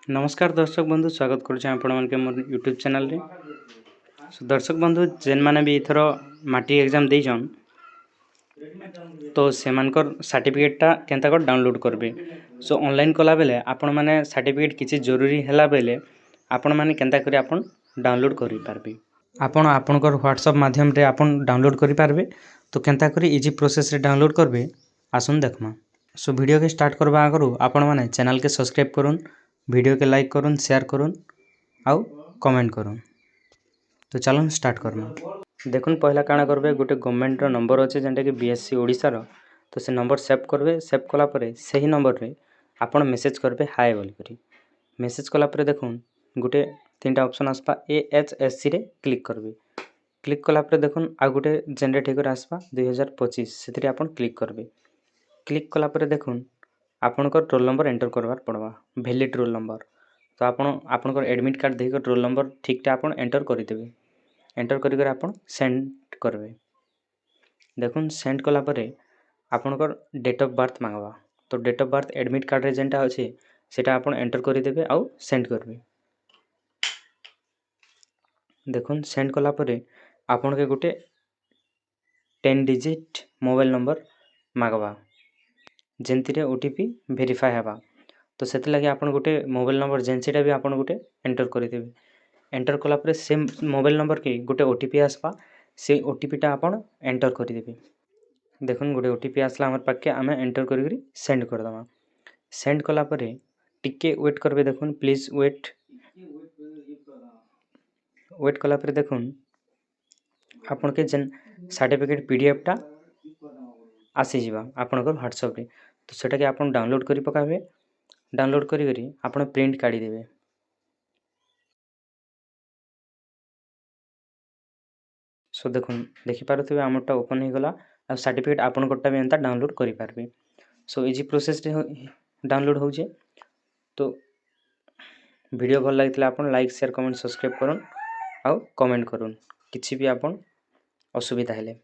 नमस्कार दर्शक बंधु स्वागत करुच्छे आपण मानके मोर यूट्यूब चैनल रे। सो दर्शक बंधु जेन माने भी इथर मैट्रिक एग्जाम देइछन तो सेमानकर सर्टिफिकेट टा केनता कर डाउनलोड करबे। सो ऑनलाइन कला बेले आपण माने सर्टिफिकेट किछि जरूरी हैला बेले आपण माने केनता करी आपण डाउनलोड करि पारबे। आपण आपनकर व्हाट्सएप माध्यम रे आपण डाउनलोड करि पारबे। तो केनता करी इजी प्रोसेस रे डाउनलोड करबे आसुन देखमा। सो वीडियो के स्टार्ट करबा आगरु आपण माने चैनल के सब्सक्राइब करुन, वीडियो के लाइक करुन, शेयर करुन आउ कमेंट करुन। तो चलन स्टार्ट करना। देखुन पहला काना करबे गोटे गवर्नमेंट रो नंबर अछि जेंटा कि बीएससी ओडिसा रो। तो से नंबर सेव करबे। सेव कला परे सही नंबर रे आपण मेसेज करबे हाय बोली करी। मेसेज कला परे देखुन गोटे तीनटा ऑप्शन आसपा एएचएससी रे क्लिक करबे। क्लिक कला परे देखुन आ गोटे जनरेट हेकर आसपा 2025 सेथिरे आपण क्लिक करबे। क्लिक कला परे देखुन आपनकर रोल नंबर एंटर करबार पड़वा वैलिड रोल नंबर। तो आपनकर एडमिट कार्ड देकर रोल नंबर ठीकटा आपण एंटर करि देबे। एंटर करि कर आपण सेंड करबे। देखुन सेंड कला परे आपनकर डेट ऑफ बर्थ मांगवा। तो date of birth admit card रे जेंटा अछि सेटा आपण एंटर करि देबे आउ सेंड करबे। देखुन सेंड कला परे आपण के गोटे 10 डिजिट मोबाइल नंबर मांगवा जेंतिरे ओटीपी वेरीफाई हेबा। तो सेति लागि आपण गोटे मोबाइल नंबर जेनसीटा भी आपण गोटे एंटर करि देबे। एंटर कला परे सेम मोबाइल नंबर के गोटे ओटीपी आसपा से ओटीपी टा आपण एंटर करि देबे। देखुन गोटे ओटीपी आसला हमर पाके आमे एंटर करि करी सेंड कर दमा। सेंड कला परे टिके वेट करबे। देखुन प्लीज वेट कला परे देखुन आपण के जेन सर्टिफिकेट पीडीएफ टा आसी जिबा आपनकर व्हाट्सएप रे। तो सेटा के आपण डाउनलोड करि पकाबे। डाउनलोड करी करी आपण प्रिंट काढी देबे। सो देखुन देखि पारुथिबे हमरटा ओपन हे गला आ सर्टिफिकेट आपण कोटा भी एंता डाउनलोड करि पारबे। सो इजी प्रोसेस रे डाउनलोड होउचे। तो वीडियो भल लागितले आपण लाइक शेयर कमेंट सब्सक्राइब करन आउ कमेंट करन किछि भी आपण असुविधा हेले।